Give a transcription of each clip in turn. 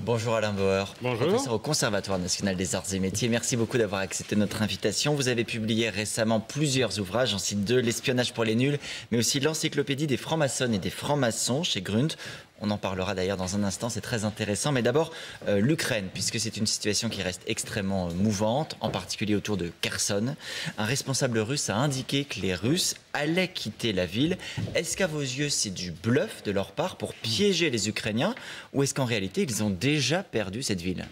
Bonjour Alain Bauer, Bonjour. Professeur au Conservatoire national des arts et métiers. Merci beaucoup d'avoir accepté notre invitation. Vous avez publié récemment plusieurs ouvrages, j'en cite deux, L'espionnage pour les nuls, mais aussi l'encyclopédie des francs-maçonnes et des francs-maçons chez Grund. On en parlera d'ailleurs dans un instant, c'est très intéressant. Mais d'abord, l'Ukraine, puisque c'est une situation qui reste extrêmement mouvante, en particulier autour de Kherson. Un responsable russe a indiqué que les Russes allaient quitter la ville. Est-ce qu'à vos yeux, c'est du bluff de leur part pour piéger les Ukrainiens, ou est-ce qu'en réalité, ils ont déjà perdu cette ville ?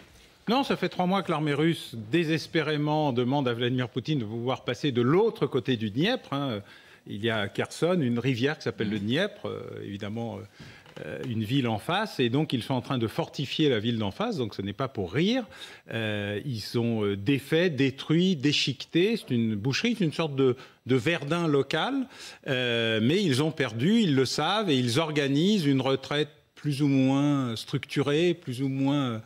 Non, ça fait 3 mois que l'armée russe, désespérément, demande à Vladimir Poutine de pouvoir passer de l'autre côté du Dniepr. Il y a à Kherson une rivière qui s'appelle le Dniepr, évidemment une ville en face, et donc ils sont en train de fortifier la ville d'en face, donc ce n'est pas pour rire. Ils sont défaits, détruits, déchiquetés. C'est une boucherie, c'est une sorte de Verdun local, mais ils ont perdu, ils le savent, et ils organisent une retraite plus ou moins structurée, plus ou moins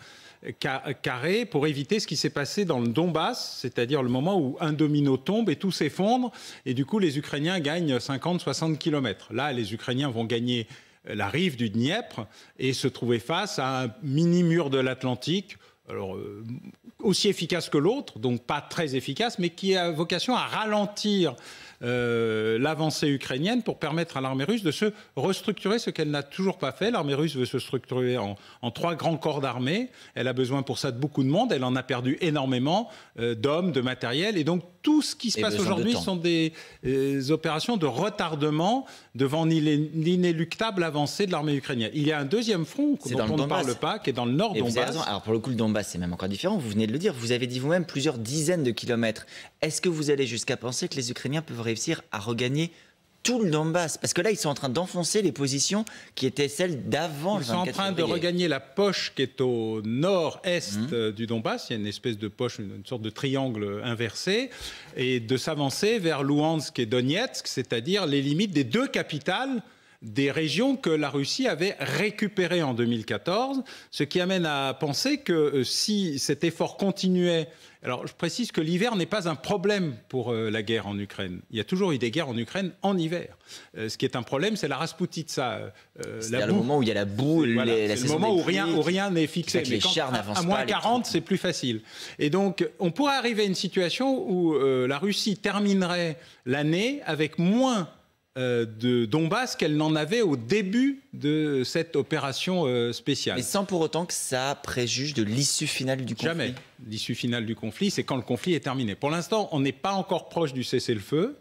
carré, pour éviter ce qui s'est passé dans le Donbass, c'est-à-dire le moment où un domino tombe et tout s'effondre, et du coup les Ukrainiens gagnent 50-60 km. Là, les Ukrainiens vont gagner la rive du Dniepr et se trouver face à un mini-mur de l'Atlantique, alors aussi efficace que l'autre, donc pas très efficace, mais qui a vocation à ralentir l'avancée ukrainienne pour permettre à l'armée russe de se restructurer, ce qu'elle n'a toujours pas fait. L'armée russe veut se structurer en 3 grands corps d'armée. Elle a besoin pour ça de beaucoup de monde. Elle en a perdu énormément d'hommes, de matériel. Et donc tout ce qui se passe aujourd'hui sont des opérations de retardement devant l'inéluctable avancée de l'armée ukrainienne. Il y a un deuxième front dont on ne parle pas, qui est dans le nord Donbass. Vous avez raison. Alors pour le coup, le Donbass, c'est même encore différent. Vous venez de le dire. Vous avez dit vous-même plusieurs dizaines de kilomètres. Est-ce que vous allez jusqu'à penser que les Ukrainiens peuvent réussir à regagner tout le Donbass? Parce que là, ils sont en train d'enfoncer les positions qui étaient celles d'avant le 24 février. Ils sont en train de regagner la poche qui est au nord-est du Donbass. Il y a une espèce de poche, une sorte de triangle inversé, et de s'avancer vers Louhansk et Donetsk, c'est-à-dire les limites des 2 capitales des régions que la Russie avait récupérées en 2014, ce qui amène à penser que si cet effort continuait... Alors, je précise que l'hiver n'est pas un problème pour la guerre en Ukraine. Il y a toujours eu des guerres en Ukraine en hiver. Ce qui est un problème, c'est la Rasputitsa. C'est le moment où il y a la boue, voilà, c'est le moment où rien n'est fixé. Mais quand à moins 40, c'est plus facile. Et donc, on pourrait arriver à une situation où la Russie terminerait l'année avec moins de Donbass qu'elle n'en avait au début de cette opération spéciale. Mais sans pour autant que ça préjuge de l'issue finale du conflit. Jamais. L'issue finale du conflit, c'est quand le conflit est terminé. Pour l'instant, on n'est pas encore proche du cessez-le-feu.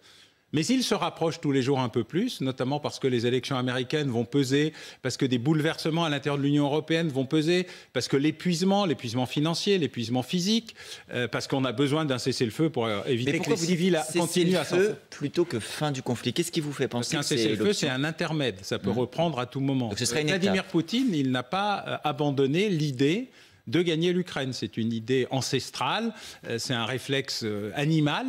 Mais il se rapproche tous les jours un peu plus, notamment parce que les élections américaines vont peser, parce que des bouleversements à l'intérieur de l'Union européenne vont peser, parce que l'épuisement financier, l'épuisement physique, parce qu'on a besoin d'un cessez-le-feu pour éviter que les civils continuent à s'enfuir. Plutôt que fin du conflit, qu'est-ce qui vous fait penser qu'un cessez-le-feu, c'est un intermède, ça peut reprendre à tout moment. Donc ce serait une Vladimir Poutine, il n'a pas abandonné l'idée de gagner l'Ukraine. C'est une idée ancestrale, c'est un réflexe animal,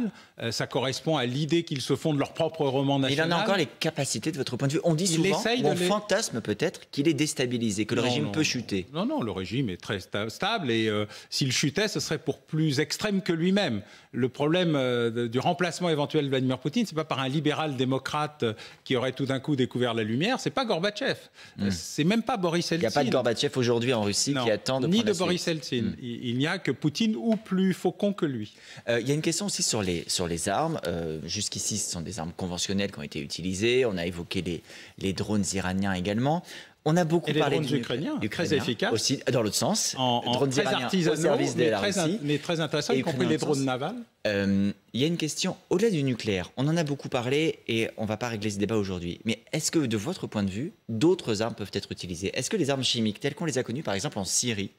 ça correspond à l'idée qu'ils se font de leur propre roman national. Il en a encore les capacités de votre point de vue. On dit souvent, on fantasme peut-être qu'il est déstabilisé, que le régime peut chuter. Non, le régime est très stable et s'il chutait, ce serait pour plus extrême que lui-même. Le problème du remplacement éventuel de Vladimir Poutine, c'est pas par un libéral démocrate qui aurait tout d'un coup découvert la lumière, c'est pas Gorbatchev, c'est même pas Boris Eltsine. Il n'y a pas de Gorbatchev aujourd'hui en Russie qui attend de prendre la suite. Boris Eltsine. Il n'y a que Poutine ou plus faucon que lui. Il y a une question aussi sur les armes. Jusqu'ici, ce sont des armes conventionnelles qui ont été utilisées. On a évoqué les drones iraniens également. On a beaucoup parlé des drones ukrainiens, très efficaces. Aussi, dans l'autre sens. Drones très artisanaux, au service de la Russie. Mais très intéressants, y compris les drones navals. Il y a une question, au-delà du nucléaire, on en a beaucoup parlé et on ne va pas régler ce débat aujourd'hui. Mais est-ce que, de votre point de vue, d'autres armes peuvent être utilisées? Est-ce que les armes chimiques, telles qu'on les a connues, par exemple en Syrie,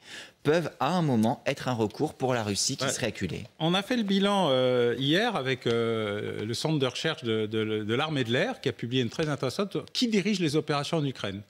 peuvent à un moment être un recours pour la Russie qui serait acculée? On a fait le bilan hier avec le centre de recherche de l'armée de l'air qui a publié une très intéressante qui dirige les opérations en Ukraine.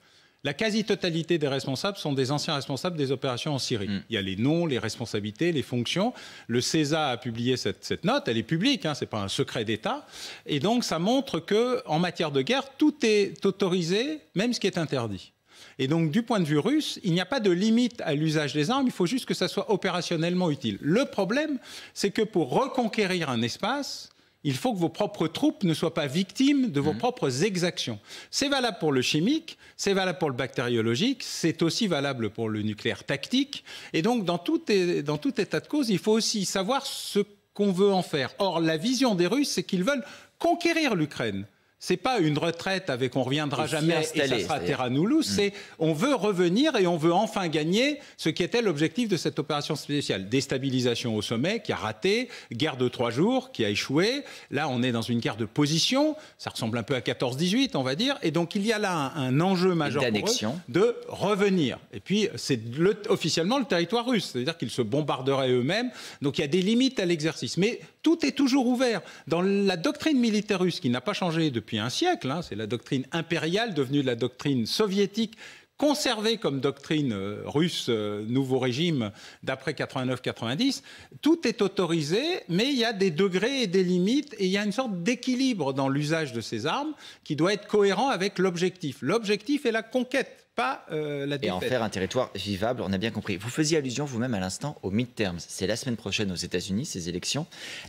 La quasi-totalité des responsables sont des anciens responsables des opérations en Syrie. Il y a les noms, les responsabilités, les fonctions. Le CESA a publié cette note, elle est publique, c'est pas un secret d'État. Et donc ça montre qu'en matière de guerre, tout est autorisé, même ce qui est interdit. Et donc, du point de vue russe, il n'y a pas de limite à l'usage des armes, il faut juste que ça soit opérationnellement utile. Le problème, c'est que pour reconquérir un espace, Il faut que vos propres troupes ne soient pas victimes de vos propres exactions. C'est valable pour le chimique, c'est valable pour le bactériologique, c'est aussi valable pour le nucléaire tactique. Et donc, dans tout état de cause, il faut aussi savoir ce qu'on veut en faire. Or, la vision des Russes, c'est qu'ils veulent conquérir l'Ukraine. C'est pas une retraite avec on reviendra jamais et ça sera terra nullius. C'est on veut revenir et on veut enfin gagner ce qui était l'objectif de cette opération spéciale. Déstabilisation au sommet qui a raté, guerre de 3 jours qui a échoué. Là, on est dans une guerre de position. Ça ressemble un peu à 14-18, on va dire. Et donc, il y a là un enjeu majeur pour eux de revenir. Et puis, c'est officiellement le territoire russe. C'est-à-dire qu'ils se bombarderaient eux-mêmes. Donc, il y a des limites à l'exercice. Mais tout est toujours ouvert. Dans la doctrine militaire russe, qui n'a pas changé depuis un siècle, c'est la doctrine impériale devenue la doctrine soviétique, conservée comme doctrine russe, nouveau régime d'après 89-90, tout est autorisé, mais il y a des degrés et des limites, et il y a une sorte d'équilibre dans l'usage de ces armes qui doit être cohérent avec l'objectif. L'objectif est la conquête, pas la défaite. Et en faire un territoire vivable, on a bien compris. Vous faisiez allusion vous-même à l'instant aux midterms. C'est la semaine prochaine aux États-Unis, ces élections.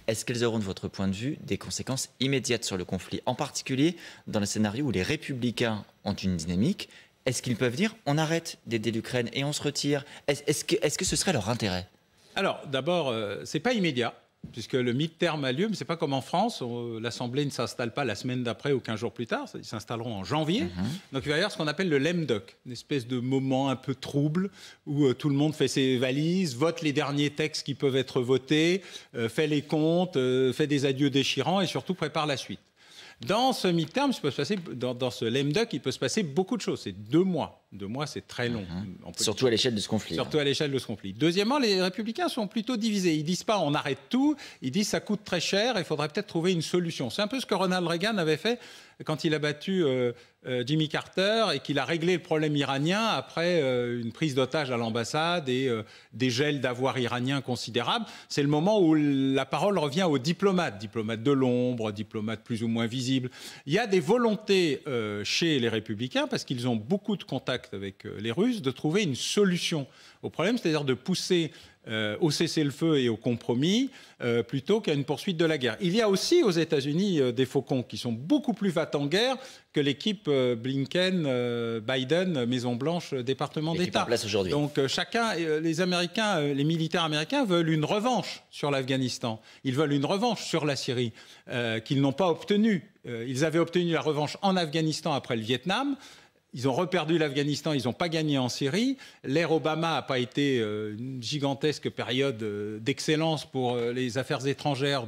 Est-ce qu'elles auront, de votre point de vue, des conséquences immédiates sur le conflit, en particulier dans le scénario où les républicains ont une dynamique? Est-ce qu'ils peuvent dire on arrête d'aider l'Ukraine et on se retire? Est-ce que ce serait leur intérêt? Alors, d'abord, c'est pas immédiat, puisque le midterm a lieu, mais c'est pas comme en France. L'Assemblée ne s'installe pas la semaine d'après ou 15 jours plus tard. Ils s'installeront en janvier. Donc, il va y avoir ce qu'on appelle le lame duck, une espèce de moment un peu trouble où tout le monde fait ses valises, vote les derniers textes qui peuvent être votés, fait les comptes, fait des adieux déchirants et surtout prépare la suite. Dans ce midterm, dans ce lame duck, il peut se passer beaucoup de choses. C'est 2 mois. 2 mois, c'est très long. Surtout à l'échelle de ce conflit. Surtout à l'échelle de ce conflit. Deuxièmement, les républicains sont plutôt divisés. Ils disent pas on arrête tout. Ils disent ça coûte très cher et il faudrait peut-être trouver une solution. C'est un peu ce que Ronald Reagan avait fait quand il a battu Jimmy Carter et qu'il a réglé le problème iranien après une prise d'otage à l'ambassade et des gels d'avoirs iraniens considérables. C'est le moment où la parole revient aux diplomates de l'ombre, diplomates plus ou moins visibles. Il y a des volontés chez les républicains, parce qu'ils ont beaucoup de contacts avec les Russes, de trouver une solution au problème, c'est-à-dire de pousser au cessez-le-feu et au compromis plutôt qu'à une poursuite de la guerre. Il y a aussi aux États-Unis des faucons qui sont beaucoup plus va-t-en-guerre que l'équipe Blinken, Biden, Maison-Blanche, département d'État. En place aujourd'hui. Donc chacun, les militaires américains veulent une revanche sur l'Afghanistan. Ils veulent une revanche sur la Syrie qu'ils n'ont pas obtenue. Ils avaient obtenu la revanche en Afghanistan après le Vietnam. Ils ont reperdu l'Afghanistan, ils n'ont pas gagné en Syrie. L'ère Obama n'a pas été une gigantesque période d'excellence pour les affaires étrangères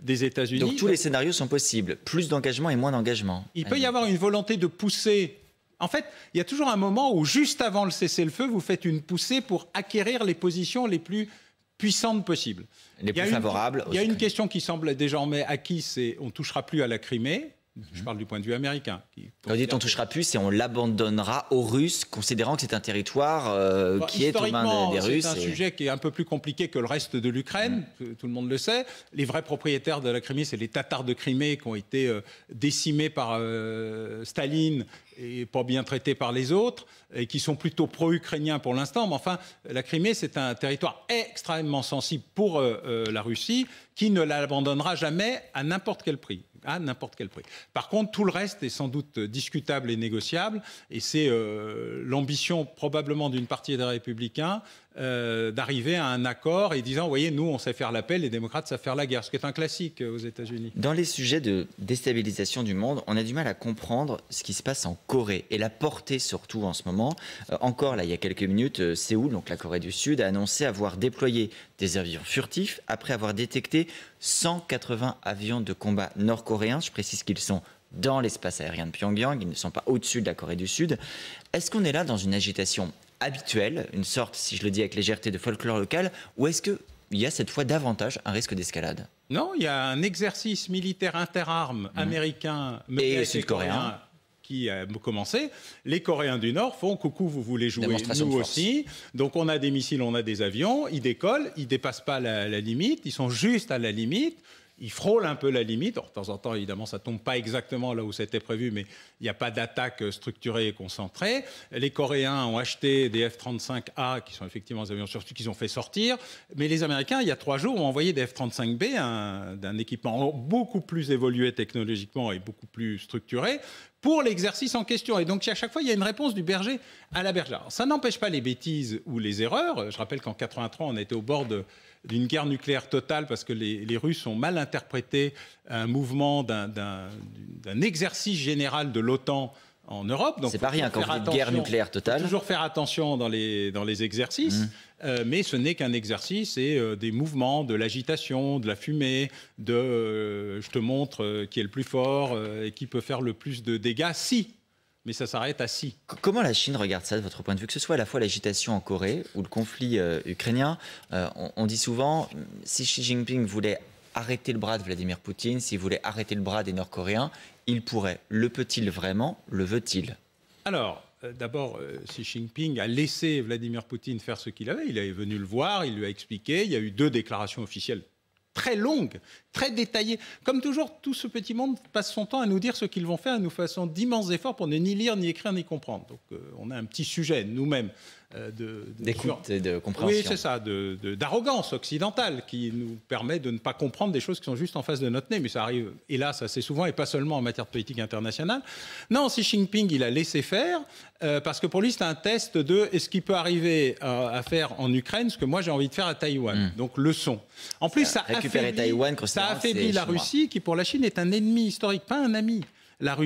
des États-Unis. Donc tous les scénarios sont possibles, plus d'engagement et moins d'engagement. Il peut y avoir une volonté de pousser. En fait, il y a toujours un moment où, juste avant le cessez-le-feu, vous faites une poussée pour acquérir les positions les plus puissantes possibles. Les plus favorables. Il y a une question qui semble désormais acquise, c'est on ne touchera plus à la Crimée. Je parle du point de vue américain. Quand vous dites on ne touchera plus, c'est on l'abandonnera aux Russes, considérant que c'est un territoire qui est aux mains des Russes. C'est un sujet qui est un peu plus compliqué que le reste de l'Ukraine, tout le monde le sait. Les vrais propriétaires de la Crimée, c'est les Tatars de Crimée qui ont été décimés par Staline et pas bien traités par les autres, et qui sont plutôt pro-ukrainiens pour l'instant. Mais enfin, la Crimée, c'est un territoire extrêmement sensible pour la Russie, qui ne l'abandonnera jamais à n'importe quel prix. Par contre, tout le reste est sans doute discutable et négociable, et c'est l'ambition probablement d'une partie des Républicains d'arriver à un accord et disant, vous voyez, nous, on sait faire la paix, les démocrates savent faire la guerre, ce qui est un classique aux États-Unis. Dans les sujets de déstabilisation du monde, on a du mal à comprendre ce qui se passe en Corée et la portée surtout en ce moment. Encore, là, il y a quelques minutes, Séoul, donc la Corée du Sud, a annoncé avoir déployé des avions furtifs après avoir détecté 180 avions de combat nord-coréens. Je précise qu'ils sont dans l'espace aérien de Pyongyang, ils ne sont pas au-dessus de la Corée du Sud. Est-ce qu'on est là dans une agitation habituelle, une sorte, si je le dis avec légèreté, de folklore local, ou est-ce qu'il y a cette fois davantage un risque d'escalade? Non, il y a un exercice militaire interarmes américain et sud-coréen qui a commencé. Les Coréens du Nord font « coucou, vous voulez jouer, nous aussi ». Donc on a des missiles, on a des avions, ils décollent, ils ne dépassent pas la limite, ils sont juste à la limite. ils frôlent un peu la limite. Alors, de temps en temps, évidemment, ça ne tombe pas exactement là où c'était prévu, mais il n'y a pas d'attaque structurée et concentrée. Les Coréens ont acheté des F-35A, qui sont effectivement des avions surtout qu'ils ont fait sortir. Mais les Américains, il y a 3 jours, ont envoyé des F-35B, d'un équipement beaucoup plus évolué technologiquement et beaucoup plus structuré, pour l'exercice en question. Et donc, à chaque fois, il y a une réponse du berger à la bergère. Alors, ça n'empêche pas les bêtises ou les erreurs. Je rappelle qu'en 83, on était au bord d'une guerre nucléaire totale parce que les Russes ont mal interprété un mouvement d'un exercice général de l'OTAN en Europe. C'est pas rien quand vous dites guerre nucléaire totale. Il faut toujours faire attention dans les exercices, mais ce n'est qu'un exercice et des mouvements, de l'agitation, de la fumée, je te montre qui est le plus fort et qui peut faire le plus de dégâts si. Mais ça s'arrête à si. Comment la Chine regarde ça de votre point de vue, que ce soit à la fois l'agitation en Corée ou le conflit ukrainien? On dit souvent, si Xi Jinping voulait arrêter le bras de Vladimir Poutine, s'il voulait arrêter le bras des Nord-Coréens, il pourrait. Le peut-il vraiment? Le veut-il? Alors, d'abord, Xi Jinping a laissé Vladimir Poutine faire ce qu'il avait. Il est venu le voir, il lui a expliqué. Il y a eu 2 déclarations officielles très longues, très détaillées. Comme toujours, tout ce petit monde passe son temps à nous dire ce qu'ils vont faire et nous faisons d'immenses efforts pour ne ni lire, ni écrire, ni comprendre. Donc, on a un petit sujet, nous-mêmes, d'écoute et de compréhension. Oui, c'est ça, d'arrogance occidentale qui nous permet de ne pas comprendre des choses qui sont juste en face de notre nez. Mais ça arrive, hélas, assez souvent, et pas seulement en matière de politique internationale. Non, Xi Jinping, il a laissé faire, parce que pour lui, c'est un test de est-ce qu'il peut arriver à faire en Ukraine ce que moi j'ai envie de faire à Taïwan. Donc, leçon. En plus, ça affaiblit la Russie, qui pour la Chine est un ennemi historique, pas un ami. La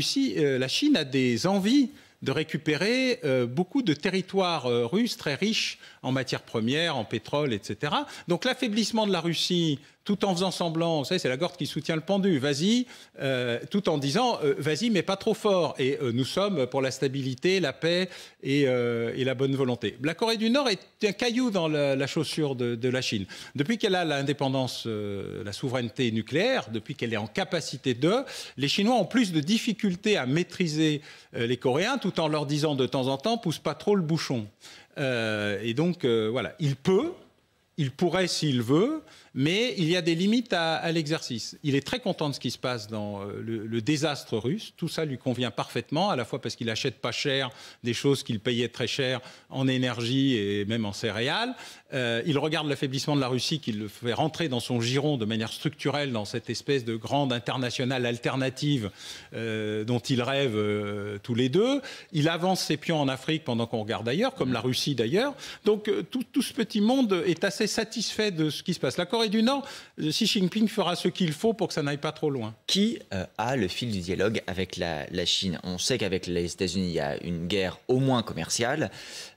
Chine a des envies de récupérer beaucoup de territoires russes très riches en matières premières, en pétrole, etc. Donc l'affaiblissement de la Russie, tout en faisant semblant, vous savez, c'est la corde qui soutient le pendu, vas-y, tout en disant, vas-y, mais pas trop fort. Et nous sommes pour la stabilité, la paix et la bonne volonté. La Corée du Nord est un caillou dans la chaussure de la Chine. Depuis qu'elle a l'indépendance, la souveraineté nucléaire, depuis qu'elle est en capacité les Chinois ont plus de difficultés à maîtriser les Coréens, tout en leur disant de temps en temps, pousse pas trop le bouchon. Et donc, voilà, il pourrait s'il veut, mais il y a des limites à l'exercice. Il est très content de ce qui se passe dans le désastre russe. Tout ça lui convient parfaitement, à la fois parce qu'il achète pas cher des choses qu'il payait très cher en énergie et même en céréales. Il regarde l'affaiblissement de la Russie qui le fait rentrer dans son giron de manière structurelle dans cette espèce de grande internationale alternative dont ils rêvent tous les deux. Il avance ses pions en Afrique pendant qu'on regarde ailleurs, comme la Russie d'ailleurs. Donc tout ce petit monde est assez satisfait de ce qui se passe. La Corée du Nord, Xi Jinping fera ce qu'il faut pour que ça n'aille pas trop loin. Qui a le fil du dialogue avec la Chine? On sait qu'avec les États-Unis, il y a une guerre au moins commerciale.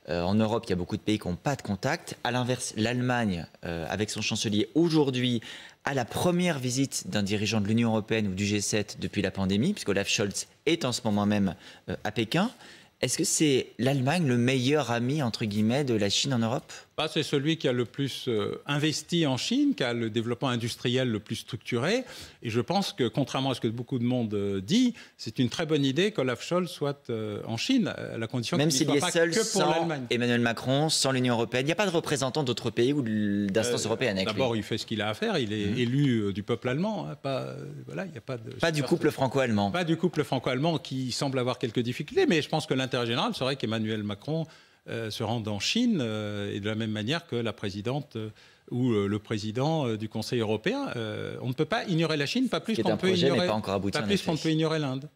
En Europe, il y a beaucoup de pays qui n'ont pas de contact. À l'inverse, l'Allemagne, avec son chancelier aujourd'hui, a la première visite d'un dirigeant de l'Union européenne ou du G7 depuis la pandémie, puisque Olaf Scholz est en ce moment même à Pékin. Est-ce que c'est l'Allemagne le meilleur ami, entre guillemets, de la Chine en Europe? C'est celui qui a le plus investi en Chine, qui a le développement industriel le plus structuré. Et je pense que, contrairement à ce que beaucoup de monde dit, c'est une très bonne idée qu'Olaf Scholz soit en Chine, à la condition qu'il ne soit pas que pour l'Allemagne. Emmanuel Macron, sans l'Union européenne, il n'y a pas de représentant d'autres pays ou d'instances européennes avec lui. D'abord, il fait ce qu'il a à faire. Il est élu du peuple allemand. Hein, il y a pas du couple franco-allemand. Pas du couple franco-allemand qui semble avoir quelques difficultés. Mais je pense que l'intérêt général serait qu'Emmanuel Macron se rendent en Chine et de la même manière que la présidente ou le président du Conseil européen. On ne peut pas ignorer la Chine, pas plus qu'on peut ignorer l'Inde.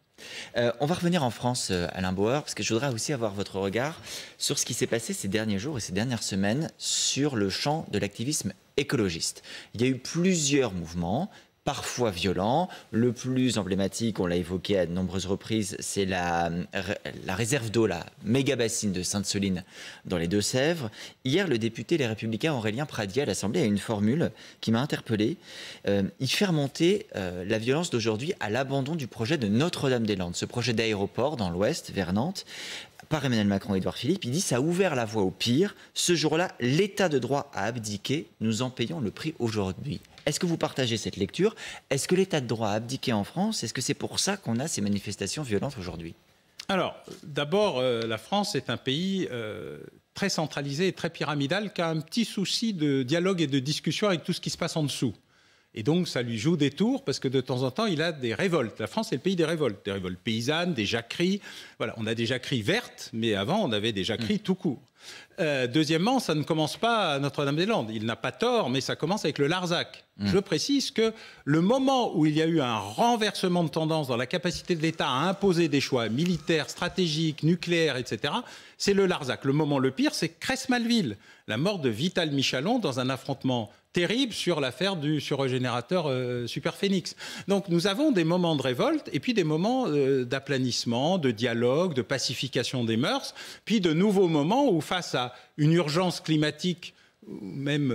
On va revenir en France, Alain Bauer, parce que je voudrais aussi avoir votre regard sur ce qui s'est passé ces derniers jours et ces dernières semaines sur le champ de l'activisme écologiste. Il y a eu plusieurs mouvements, parfois violents. Le plus emblématique, on l'a évoqué à de nombreuses reprises, c'est la réserve d'eau, la méga bassine de Sainte-Soline dans les Deux-Sèvres. Hier, le député Les Républicains Aurélien Pradié à l'Assemblée a une formule qui m'a interpellé. Il fait remonter la violence d'aujourd'hui à l'abandon du projet de Notre-Dame-des-Landes, ce projet d'aéroport dans l'Ouest, vers Nantes, par Emmanuel Macron et Édouard Philippe. Il dit « ça a ouvert la voie au pire. Ce jour-là, l'état de droit a abdiqué. Nous en payons le prix aujourd'hui. » Est-ce que vous partagez cette lecture? Est-ce que l'état de droit a abdiqué en France? Est-ce que c'est pour ça qu'on a ces manifestations violentes aujourd'hui? Alors, d'abord, la France est un pays très centralisé et très pyramidal qui a un petit souci de dialogue et de discussion avec tout ce qui se passe en dessous. Et donc, ça lui joue des tours parce que de temps en temps, il a des révoltes. La France, c'est le pays des révoltes paysannes, des jacqueries. Voilà, on a des jacqueries vertes, mais avant, on avait des jacqueries tout court. Deuxièmement, ça ne commence pas à Notre-Dame-des-Landes. Il n'a pas tort, mais ça commence avec le Larzac. Je précise que le moment où il y a eu un renversement de tendance dans la capacité de l'État à imposer des choix militaires, stratégiques, nucléaires, etc., c'est le Larzac. Le moment le pire, c'est Cress-Malville, la mort de Vital Michalon dans un affrontement terrible sur l'affaire du surgénérateur Superphénix. Donc nous avons des moments de révolte et puis des moments d'aplanissement, de dialogue, de pacification des mœurs, puis de nouveaux moments où face à une urgence climatique, même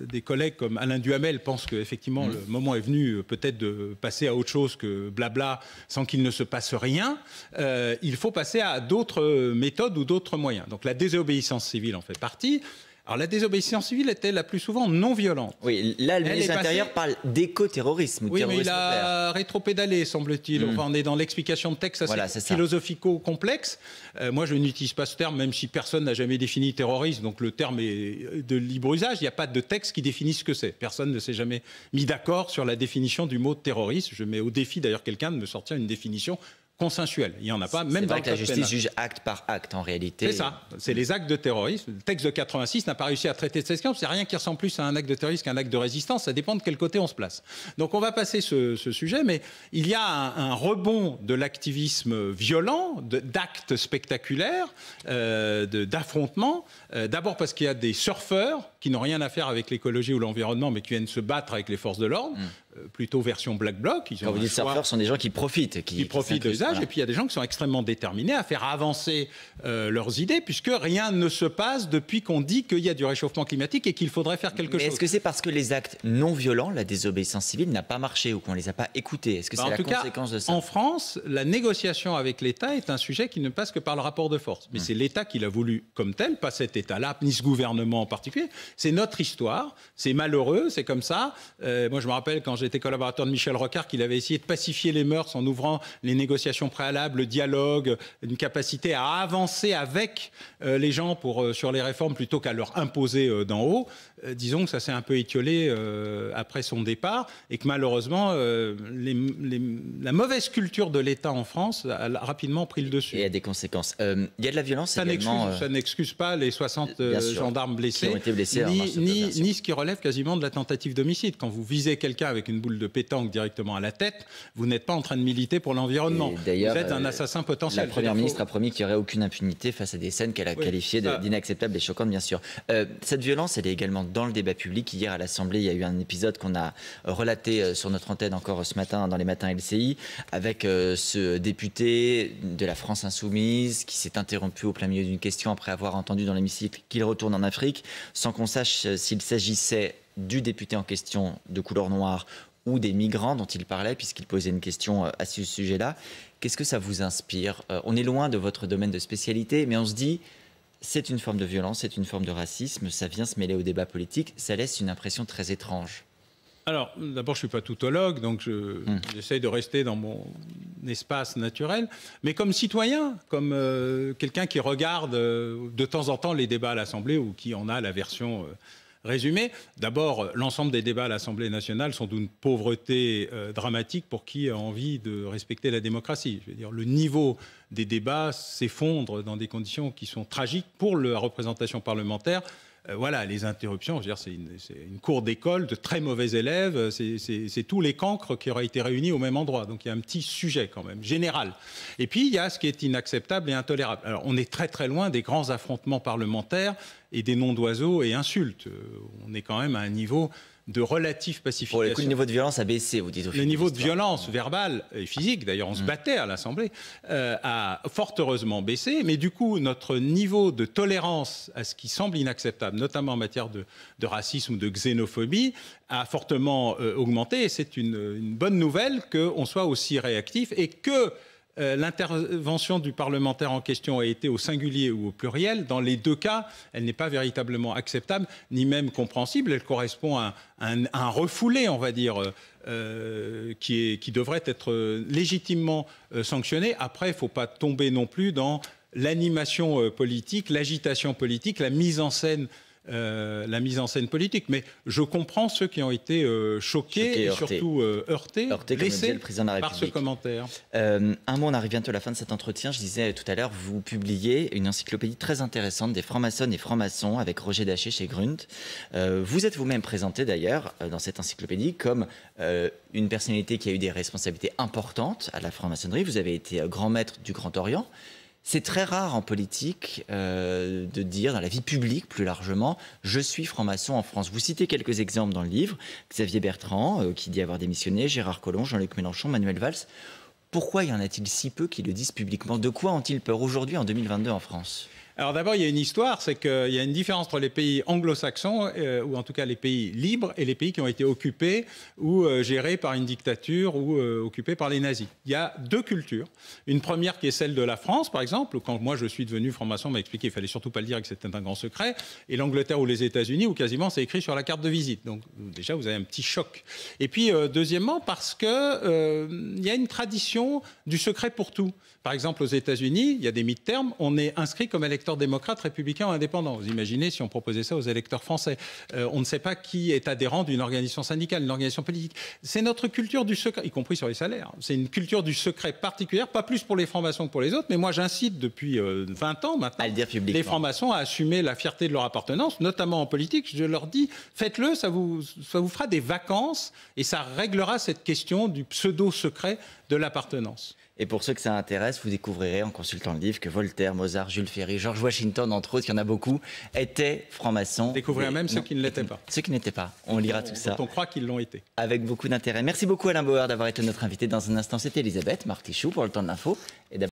des collègues comme Alain Duhamel pensent qu'effectivement le moment est venu peut-être de passer à autre chose que blabla sans qu'il ne se passe rien, il faut passer à d'autres méthodes ou d'autres moyens. Donc la désobéissance civile en fait partie. Alors la désobéissance civile était la plus souvent non violente. Oui, là le ministre de l'Intérieur parle d'éco-terrorisme. Oui, mais il a rétropédalé, semble-t-il. Enfin, on est dans l'explication de texte assez philosophico-complexe. Moi, je n'utilise pas ce terme, même si personne n'a jamais défini terrorisme. Donc le terme est de libre usage. Il n'y a pas de texte qui définit ce que c'est. Personne ne s'est jamais mis d'accord sur la définition du mot terroriste. Je mets au défi d'ailleurs quelqu'un de me sortir une définition consensuel. Il n'y en a pas, même dans le code pénal. C'est vrai que la justice juge acte par acte, en réalité. C'est ça. C'est les actes de terrorisme. Le texte de 86 n'a pas réussi à traiter de cette question. C'est rien qui ressemble plus à un acte de terrorisme qu'un acte de résistance. Ça dépend de quel côté on se place. Donc on va passer ce sujet, mais il y a un rebond de l'activisme violent, d'actes spectaculaires, d'affrontements. D'abord parce qu'il y a des surfeurs qui n'ont rien à faire avec l'écologie ou l'environnement, mais qui viennent se battre avec les forces de l'ordre. Plutôt version Black Bloc. Quand vous dites surfeurs, ce sont des gens qui profitent. Qui profitent de l'usage. Voilà. Et puis il y a des gens qui sont extrêmement déterminés à faire avancer leurs idées, puisque rien ne se passe depuis qu'on dit qu'il y a du réchauffement climatique et qu'il faudrait faire quelque chose. Est-ce que c'est parce que les actes non violents, la désobéissance civile, n'a pas marché ou qu'on ne les a pas écoutés? Est-ce que c'est la conséquence de ça? En France, la négociation avec l'État est un sujet qui ne passe que par le rapport de force. Mais c'est l'État qui l'a voulu comme tel, pas cet État-là, ni ce gouvernement en particulier. C'est notre histoire, c'est malheureux, c'est comme ça. Moi, je me rappelle quand j'étais collaborateur de Michel Rocard qu'il avait essayé de pacifier les mœurs en ouvrant les négociations préalables, le dialogue, une capacité à avancer avec les gens sur les réformes plutôt qu'à leur imposer d'en haut. Disons que ça s'est un peu étiolé après son départ et que malheureusement, la mauvaise culture de l'État en France a rapidement pris le dessus. Et il y a des conséquences. Il y a de la violence également. Ça n'excuse pas les 60 gendarmes blessés, qui ont été blessés ni ce qui relève quasiment de la tentative d'homicide. Quand vous visez quelqu'un avec une boule de pétanque directement à la tête, vous n'êtes pas en train de militer pour l'environnement. Vous êtes un assassin potentiel. La Première ministre a promis qu'il n'y aurait aucune impunité face à des scènes qu'elle a qualifiées d'inacceptables et choquantes, bien sûr. Cette violence, elle est également dans le débat public. Hier, à l'Assemblée, il y a eu un épisode qu'on a relaté sur notre antenne encore ce matin, dans les matins LCI, avec ce député de la France Insoumise qui s'est interrompu au plein milieu d'une question après avoir entendu dans l'hémicycle qu'il retourne en Afrique, sans qu'on sache s'il s'agissait du député en question de couleur noire ou des migrants dont il parlait, puisqu'il posait une question à ce sujet-là. Qu'est-ce que ça vous inspire? On est loin de votre domaine de spécialité, mais on se dit, c'est une forme de violence, c'est une forme de racisme, ça vient se mêler au débat politique, ça laisse une impression très étrange. Alors, d'abord, je ne suis pas tautologue, donc j'essaye de rester dans mon espace naturel. Mais comme citoyen, comme quelqu'un qui regarde de temps en temps les débats à l'Assemblée ou qui en a la version résumée, d'abord, l'ensemble des débats à l'Assemblée nationale sont d'une pauvreté dramatique pour qui a envie de respecter la démocratie. Je veux dire, le niveau des débats s'effondre dans des conditions qui sont tragiques pour la représentation parlementaire. Voilà, les interruptions, je veux dire, c'est une cour d'école de très mauvais élèves, c'est tous les cancres qui auraient été réunis au même endroit. Donc il y a un petit sujet quand même, général. Et puis il y a ce qui est inacceptable et intolérable. Alors on est très très loin des grands affrontements parlementaires et des noms d'oiseaux et insultes. On est quand même à un niveau de relative pacification. Pour le coup, le niveau de violence a baissé, vous dites au fil Le niveau de de violence verbale et physique, d'ailleurs on se battait à l'Assemblée, a fort heureusement baissé, mais du coup notre niveau de tolérance à ce qui semble inacceptable, notamment en matière de racisme ou de xénophobie, a fortement augmenté, et c'est une bonne nouvelle qu'on soit aussi réactif et que l'intervention du parlementaire en question a été au singulier ou au pluriel. Dans les deux cas, elle n'est pas véritablement acceptable, ni même compréhensible. Elle correspond à un refoulé, on va dire, qui devrait être légitimement sanctionné. Après, il ne faut pas tomber non plus dans l'animation politique, l'agitation politique, la mise en scène la mise en scène politique. Mais je comprends ceux qui ont été choqués et surtout heurtés, blessés par ce commentaire. Un mot, on arrive bientôt à la fin de cet entretien. Je disais tout à l'heure, vous publiez une encyclopédie très intéressante des francs-maçonnes et francs-maçons avec Roger Daché chez Grunt. Vous êtes vous-même présenté d'ailleurs dans cette encyclopédie comme une personnalité qui a eu des responsabilités importantes à la franc-maçonnerie. Vous avez été grand maître du Grand Orient. C'est très rare en politique de dire, dans la vie publique plus largement, je suis franc-maçon en France. Vous citez quelques exemples dans le livre. Xavier Bertrand, qui dit avoir démissionné, Gérard Collomb, Jean-Luc Mélenchon, Manuel Valls. Pourquoi y en a-t-il si peu qui le disent publiquement? De quoi ont-ils peur aujourd'hui en 2022 en France? Alors d'abord, il y a une histoire, c'est qu'il y a une différence entre les pays anglo-saxons, ou en tout cas les pays libres, et les pays qui ont été occupés ou gérés par une dictature ou occupés par les nazis. Il y a deux cultures. Une première qui est celle de la France, par exemple, où quand moi je suis devenu franc-maçon, on m'a expliqué qu'il fallait surtout pas le dire et que c'était un grand secret, et l'Angleterre ou les États-Unis, où quasiment c'est écrit sur la carte de visite. Donc déjà, vous avez un petit choc. Et puis deuxièmement, parce que il y a une tradition du secret pour tout. Par exemple, aux États-Unis, il y a des midterms, on est inscrit comme électeur démocrate, républicain ou indépendant. Vous imaginez si on proposait ça aux électeurs français. On ne sait pas qui est adhérent d'une organisation syndicale, d'une organisation politique. C'est notre culture du secret, y compris sur les salaires. C'est une culture du secret particulière, pas plus pour les francs-maçons que pour les autres, mais moi j'incite depuis 20 ans maintenant à le dire publiquement. Les francs-maçons à assumer la fierté de leur appartenance, notamment en politique. Je leur dis, faites-le, ça vous fera des vacances et ça réglera cette question du pseudo-secret de l'appartenance. Et pour ceux que ça intéresse, vous découvrirez en consultant le livre que Voltaire, Mozart, Jules Ferry, George Washington, entre autres, il y en a beaucoup, étaient francs-maçons. Découvrir même ceux qui ne l'étaient pas. Ceux qui n'étaient pas. On lira tout ça. On croit qu'ils l'ont été. Avec beaucoup d'intérêt. Merci beaucoup Alain Bauer d'avoir été notre invité. Dans un instant, c'était Elisabeth Martichoux pour le temps de l'info.